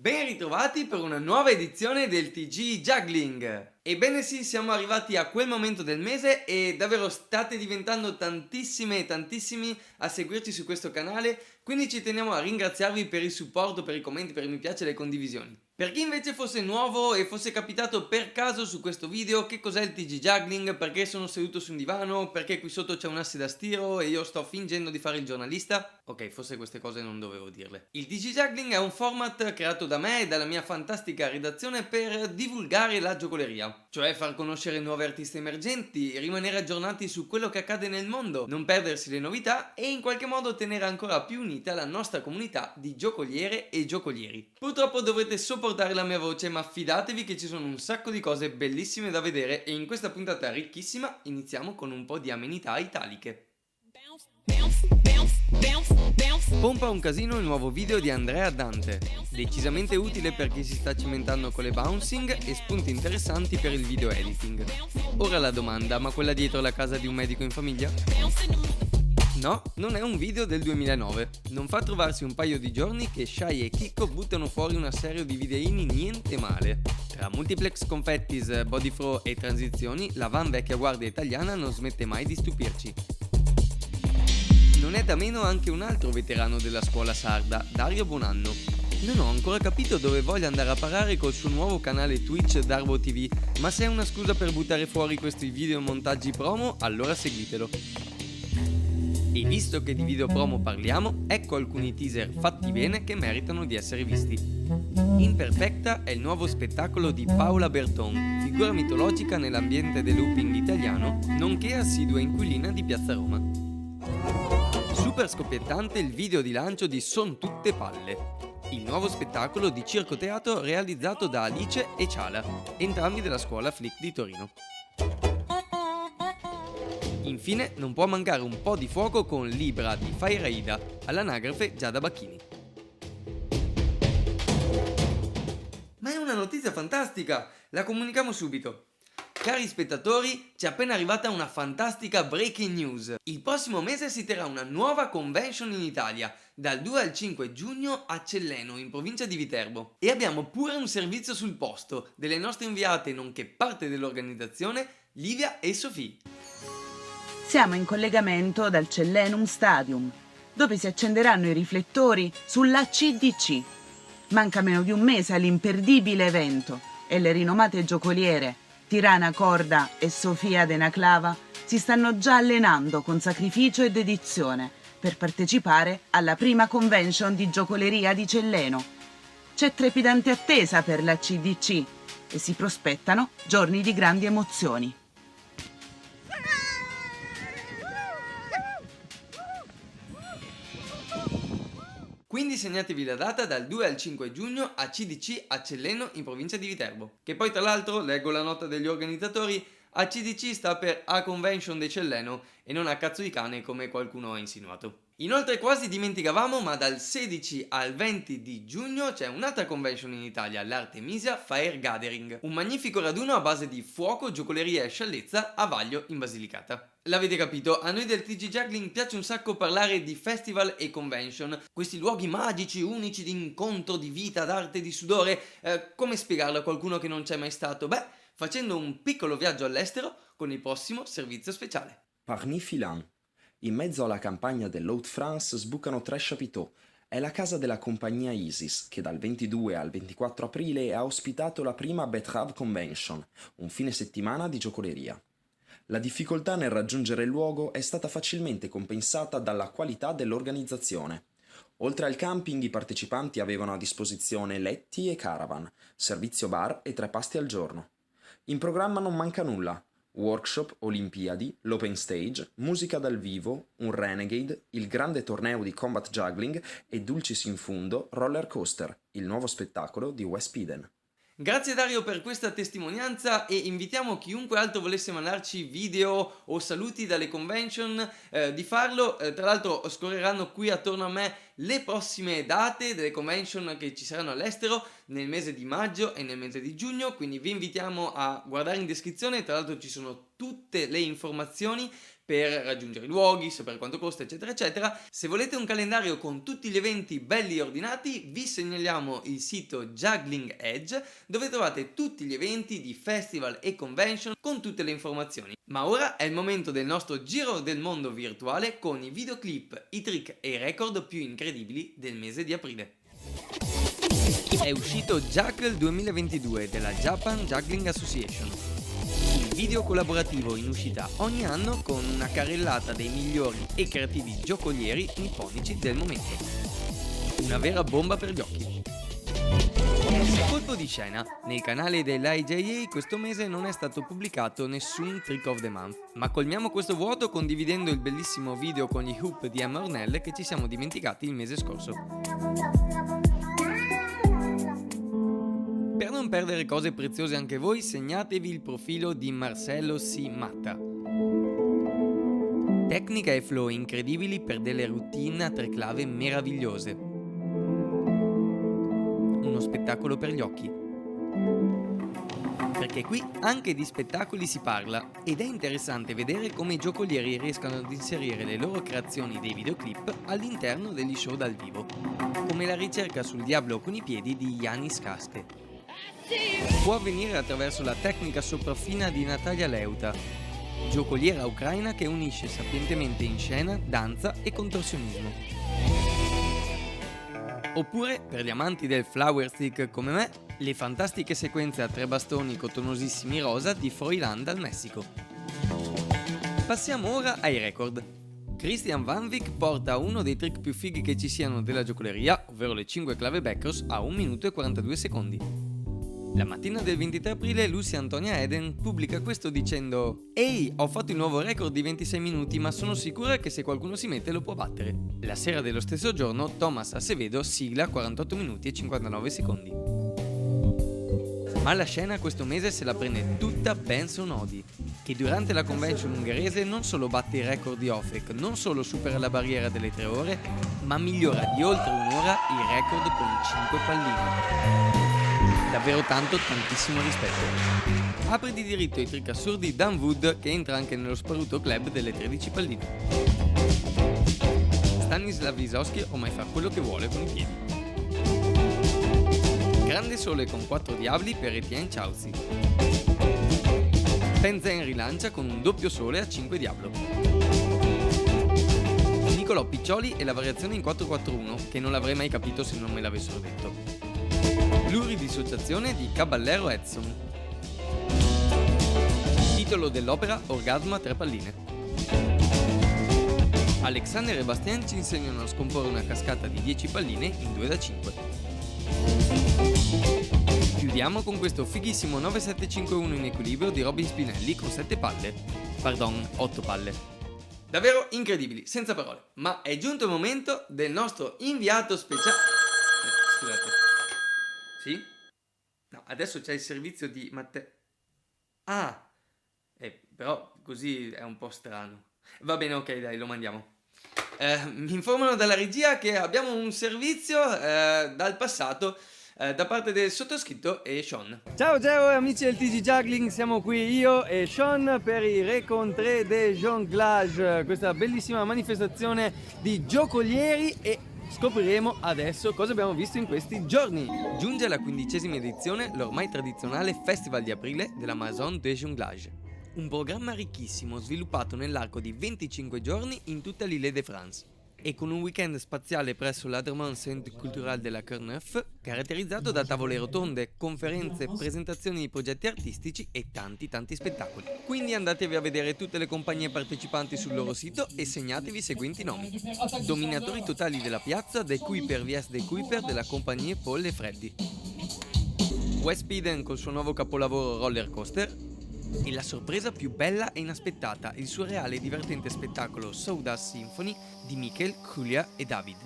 Ben ritrovati per una nuova edizione del TG Juggling. Ebbene sì, siamo arrivati a quel momento del mese e davvero state diventando tantissime e tantissimi a seguirci su questo canale, quindi ci teniamo a ringraziarvi per il supporto, per i commenti, per i mi piace e le condivisioni. Per chi invece fosse nuovo e fosse capitato per caso su questo video, che cos'è il TG Juggling, perché sono seduto su un divano, perché qui sotto c'è un asse da stiro e io sto fingendo di fare il giornalista? Ok, forse queste cose non dovevo dirle. Il TG Juggling è un format creato da me e dalla mia fantastica redazione per divulgare la giocoleria, cioè far conoscere nuovi artisti emergenti, rimanere aggiornati su quello che accade nel mondo, non perdersi le novità e in qualche modo tenere ancora più unita la nostra comunità di giocoliere e giocolieri. Purtroppo dovrete sopportare la mia voce, ma fidatevi che ci sono un sacco di cose bellissime da vedere e in questa puntata ricchissima iniziamo con un po' di amenità italiche. Pompa un casino il nuovo video di Andrea Dante, decisamente utile per chi si sta cimentando con le bouncing e spunti interessanti per il video editing. Ora la domanda, ma quella dietro la casa di un medico in famiglia? No, non è un video del 2009, non fa trovarsi un paio di giorni che Shai e Chicco buttano fuori una serie di videini niente male. Tra multiplex confettis, body throw e transizioni, la van vecchia guardia italiana non smette mai di stupirci. Non è da meno anche un altro veterano della scuola sarda, Dario Bonanno. Non ho ancora capito dove voglia andare a parare col suo nuovo canale Twitch Darbo TV, ma se è una scusa per buttare fuori questi video montaggi promo, allora seguitelo. E visto che di video promo parliamo, ecco alcuni teaser fatti bene che meritano di essere visti. Imperfecta è il nuovo spettacolo di Paola Berton, figura mitologica nell'ambiente del looping italiano, nonché assidua inquilina di Piazza Roma. Super scoppiettante il video di lancio di Son tutte palle, il nuovo spettacolo di circo-teatro realizzato da Alice e Ciala, entrambi della scuola Flick di Torino. Infine non può mancare un po' di fuoco con Libra di Fairaida, all'anagrafe Giada Bacchini. Ma è una notizia fantastica, la comunichiamo subito. Cari spettatori, ci è appena arrivata una fantastica breaking news. Il prossimo mese si terrà una nuova convention in Italia, dal 2 al 5 giugno a Celleno, in provincia di Viterbo. E abbiamo pure un servizio sul posto, delle nostre inviate nonché parte dell'organizzazione, Livia e Sofì. Siamo in collegamento dal Cellenum Stadium, dove si accenderanno i riflettori sulla CDC. Manca meno di un mese all'imperdibile evento e le rinomate giocoliere Tirana Corda e Sofia Denaclava si stanno già allenando con sacrificio e dedizione per partecipare alla prima convention di giocoleria di Celleno. C'è trepidante attesa per la CDC e si prospettano giorni di grandi emozioni. Quindi segnatevi la data dal 2 al 5 giugno a CDC a Celleno in provincia di Viterbo. Che poi tra l'altro, leggo la nota degli organizzatori, ACDC sta per A Convention de Celleno e non a cazzo di cane come qualcuno ha insinuato. Inoltre quasi dimenticavamo, ma dal 16 al 20 di giugno c'è un'altra convention in Italia, l'Artemisia Fire Gathering, un magnifico raduno a base di fuoco, giocoleria e sciallezza a Vaglio in Basilicata. L'avete capito, a noi del TG Juggling piace un sacco parlare di festival e convention, questi luoghi magici, unici di incontro, di vita, d'arte, di sudore. Come spiegarlo a qualcuno che non c'è mai stato? Beh, facendo un piccolo viaggio all'estero con il prossimo servizio speciale. Parmi Filan. In mezzo alla campagna dell'Haute France sbucano tre chapiteaux. È la casa della compagnia Isis, che dal 22 al 24 aprile ha ospitato la prima Betrave Convention, un fine settimana di giocoleria. La difficoltà nel raggiungere il luogo è stata facilmente compensata dalla qualità dell'organizzazione. Oltre al camping, i partecipanti avevano a disposizione letti e caravan, servizio bar e 3 pasti al giorno. In programma non manca nulla. Workshop, Olimpiadi, l'Open Stage, musica dal vivo, un Renegade, il grande torneo di Combat Juggling e Dulcis in Fundo, Roller Coaster, il nuovo spettacolo di Wes Piden. Grazie Dario per questa testimonianza e invitiamo chiunque altro volesse mandarci video o saluti dalle convention di farlo. Tra l'altro scorreranno qui attorno a me le prossime date delle convention che ci saranno all'estero nel mese di maggio e nel mese di giugno, quindi vi invitiamo a guardare in descrizione. Tra l'altro ci sono tutte le informazioni per raggiungere i luoghi, sapere quanto costa, eccetera eccetera. Se volete un calendario con tutti gli eventi belli e ordinati, vi segnaliamo il sito Juggling Edge, dove trovate tutti gli eventi di festival e convention con tutte le informazioni. Ma ora è il momento del nostro giro del mondo virtuale con i videoclip, i trick e i record più incredibili del mese di aprile. È uscito Juggle 2022 della Japan Juggling Association, il video collaborativo in uscita ogni anno con una carrellata dei migliori e creativi giocolieri nipponici del momento. Una vera bomba per gli occhi. Colpo di scena, nel canale dell'IJA questo mese non è stato pubblicato nessun Trick of the Month, ma colmiamo questo vuoto condividendo il bellissimo video con gli hoop di Emma Ornell che ci siamo dimenticati il mese scorso. Per non perdere cose preziose anche voi, segnatevi il profilo di Marcello C. Matta. Tecnica e flow incredibili per delle routine a 3 clave meravigliose. Uno spettacolo per gli occhi. Perché qui anche di spettacoli si parla ed è interessante vedere come i giocolieri riescano ad inserire le loro creazioni dei videoclip all'interno degli show dal vivo, come la ricerca sul diavolo con i piedi di Yanis Kaste. Può avvenire attraverso la tecnica sopraffina di Natalia Leuta, giocoliera ucraina che unisce sapientemente in scena danza e contorsionismo. Oppure, per gli amanti del flower stick come me, le fantastiche sequenze a 3 bastoni cotonosissimi rosa di Froilan dal Messico. Passiamo ora ai record. Christian Van Wyk porta uno dei trick più fighi che ci siano della giocoleria, ovvero le 5 clave backers, a 1 minuto e 42 secondi. La mattina del 23 aprile Lucia Antonia Eden pubblica questo dicendo: «Ehi, ho fatto il nuovo record di 26 minuti, ma sono sicura che se qualcuno si mette lo può battere». La sera dello stesso giorno Thomas Acevedo sigla 48 minuti e 59 secondi. Ma la scena questo mese se la prende tutta Benson Odi, che durante la convention ungherese non solo batte il record di OFEC, non solo supera la barriera delle 3 ore, ma migliora di oltre un'ora il record con i 5 pallini. Davvero tantissimo rispetto. Apre di diritto i trick assurdi Dan Wood, che entra anche nello sparuto club delle 13 palline. Stanislav Wisowski ormai fa quello che vuole con i piedi. Grande sole con 4 diavoli per Etienne Chauzi. Penzen rilancia con un doppio sole a 5 diavolo. Nicolò Piccioli e la variazione in 4-4-1, che non l'avrei mai capito se non me l'avessero detto. Pluridissociazione di Caballero Edson. Titolo dell'opera Orgasmo a 3 palline. Alexander e Bastien ci insegnano a scomporre una cascata di 10 palline in 2 da 5. Chiudiamo con questo fighissimo 9751 in equilibrio di Robin Spinelli con 8 palle. Davvero incredibili, senza parole. Ma è giunto il momento del nostro inviato speciale. Scusate. Sì? No, adesso c'è il servizio di Matteo. Ah, però così è un po' strano. Va bene, ok, dai, lo mandiamo. Mi informano dalla regia che abbiamo un servizio dal passato da parte del sottoscritto e Sean. Ciao amici del TG Juggling, siamo qui io e Sean per i Rencontre de Jonglage, questa bellissima manifestazione di giocolieri, e scopriremo adesso cosa abbiamo visto in questi giorni. Giunge alla 15ª edizione l'ormai tradizionale Festival di aprile della Maison de Jonglage, un programma ricchissimo sviluppato nell'arco di 25 giorni in tutta l'Île-de-France e con un weekend spaziale presso l'Adremont Centre Culturel de la Courneuve, caratterizzato da tavole rotonde, conferenze, presentazioni di progetti artistici e tanti spettacoli. Quindi andatevi a vedere tutte le compagnie partecipanti sul loro sito e segnatevi i seguenti nomi: dominatori totali della piazza, De Kuiper vs De Kuiper della compagnia Paul e Freddy, Wes Peden col suo nuovo capolavoro Roller Coaster, e la sorpresa più bella e inaspettata, il surreale e divertente spettacolo Sawdust Symphony di Michael, Julia e David.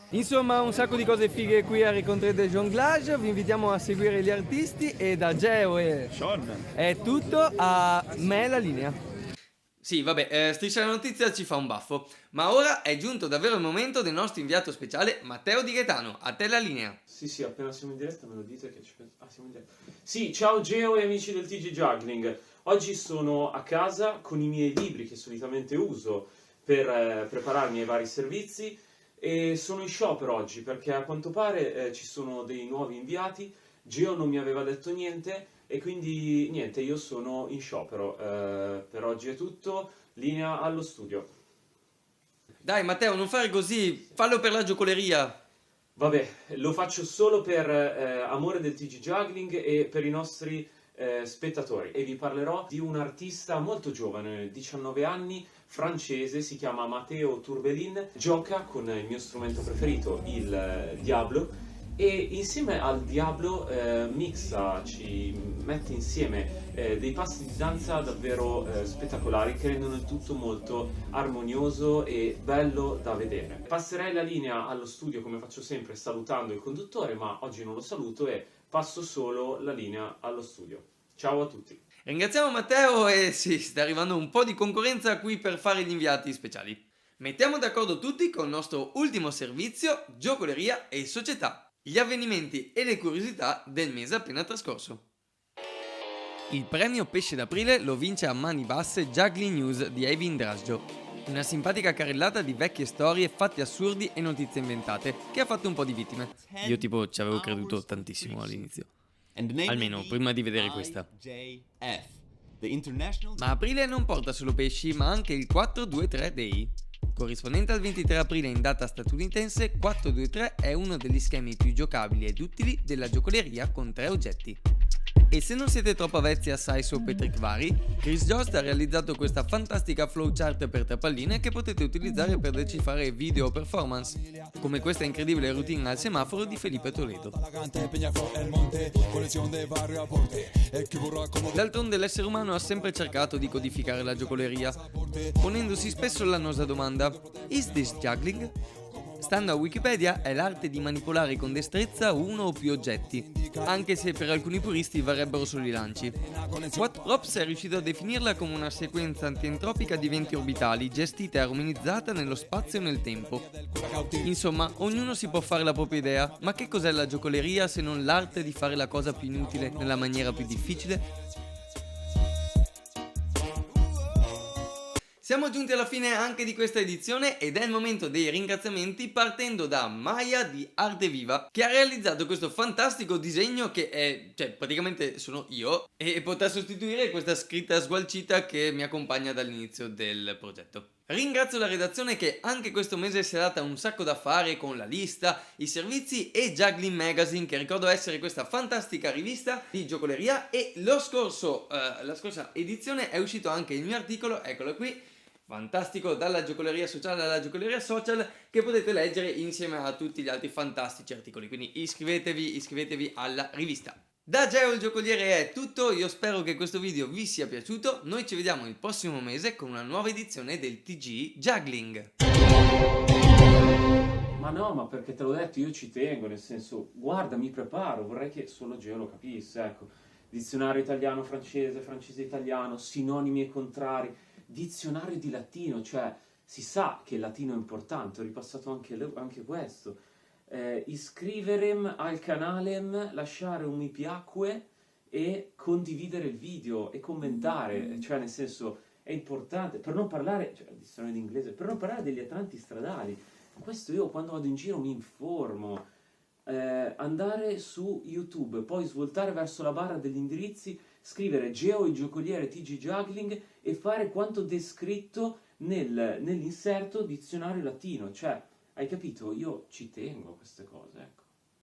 Insomma, un sacco di cose fighe qui a Rencontre de Jonglage. Vi invitiamo a seguire gli artisti e da Geo e Sean è tutto, a me la linea. Sì, vabbè, Striscia la notizia ci fa un baffo, ma ora è giunto davvero il momento del nostro inviato speciale Matteo Di Gaetano. A te la linea. Sì, appena siamo in diretta me lo dite che ci penso. Siamo in diretta. Sì, ciao Geo e amici del TG Juggling. Oggi sono a casa con i miei libri che solitamente uso per prepararmi ai vari servizi e sono in sciopero oggi perché a quanto pare ci sono dei nuovi inviati. Geo non mi aveva detto niente e quindi niente, io sono in sciopero. Per oggi è tutto, linea allo studio. Dai Matteo, non fare così, fallo per la giocoleria. Vabbè, lo faccio solo per amore del TG Juggling e per i nostri spettatori, e vi parlerò di un artista molto giovane, 19 anni, francese, si chiama Matteo Tourbelin, gioca con il mio strumento preferito, il Diablo, e insieme al Diablo ci mette insieme dei passi di danza davvero spettacolari che rendono il tutto molto armonioso e bello da vedere. Passerei la linea allo studio come faccio sempre salutando il conduttore, ma oggi non lo saluto e passo solo la linea allo studio. Ciao a tutti. Ringraziamo Matteo e sì, sta arrivando un po' di concorrenza qui per fare gli inviati speciali. Mettiamo d'accordo tutti con il nostro ultimo servizio, giocoleria e società, gli avvenimenti e le curiosità del mese appena trascorso. Il premio Pesce d'Aprile lo vince a mani basse Juggling News di Evin Drasjo, una simpatica carrellata di vecchie storie, fatti assurdi e notizie inventate che ha fatto un po' di vittime. Io tipo ci avevo creduto tantissimo all'inizio. Almeno prima di vedere questa. Ma aprile non porta solo pesci, ma anche il 423 Day. Corrispondente al 23 aprile in data statunitense, 423 è uno degli schemi più giocabili ed utili della giocoleria con 3 oggetti. E se non siete troppo avvezzi a Size o Patrick vari, Chris Jost ha realizzato questa fantastica flowchart per 3 palline che potete utilizzare per decifrare video o performance, come questa incredibile routine al semaforo di Felipe Toledo. D'altronde l'essere umano ha sempre cercato di codificare la giocoleria, ponendosi spesso l'annosa domanda: Is this juggling? Stando a Wikipedia, è l'arte di manipolare con destrezza uno o più oggetti, anche se per alcuni puristi varrebbero solo i lanci. What Props è riuscito a definirla come una sequenza antientropica di eventi orbitali gestita e armonizzata nello spazio e nel tempo. Insomma, ognuno si può fare la propria idea, ma che cos'è la giocoleria se non l'arte di fare la cosa più inutile nella maniera più difficile? Siamo giunti alla fine anche di questa edizione ed è il momento dei ringraziamenti, partendo da Maya di Arte Viva, che ha realizzato questo fantastico disegno che è, praticamente sono io, e potrà sostituire questa scritta sgualcita che mi accompagna dall'inizio del progetto. Ringrazio la redazione che anche questo mese si è data un sacco da fare con la lista, i servizi e Juggling Magazine, che ricordo essere questa fantastica rivista di giocoleria, e la scorsa edizione è uscito anche il mio articolo, eccolo qui, fantastico, dalla giocoleria sociale alla giocoleria social, che potete leggere insieme a tutti gli altri fantastici articoli, quindi iscrivetevi alla rivista. Da Geo il giocoliere è tutto, io spero che questo video vi sia piaciuto, noi ci vediamo il prossimo mese con una nuova edizione del TG Juggling. Ma no, ma perché te l'ho detto, io ci tengo, nel senso, guarda, mi preparo, vorrei che solo Geo lo capisse, ecco. Dizionario italiano-francese, francese-italiano, sinonimi e contrari, dizionario di latino, cioè si sa che il latino è importante, ho ripassato anche questo. Iscriverem al canale, lasciare un mi piacque e condividere il video e commentare, cioè nel senso è importante, per non parlare, cioè dizionario d'inglese, per non parlare degli atlanti stradali. Questo io quando vado in giro mi informo. Andare su YouTube, poi svoltare verso la barra degli indirizzi, scrivere Geo il giocoliere TG Juggling e fare quanto descritto nell'inserto dizionario latino, cioè hai capito? Io ci tengo a queste cose, ecco.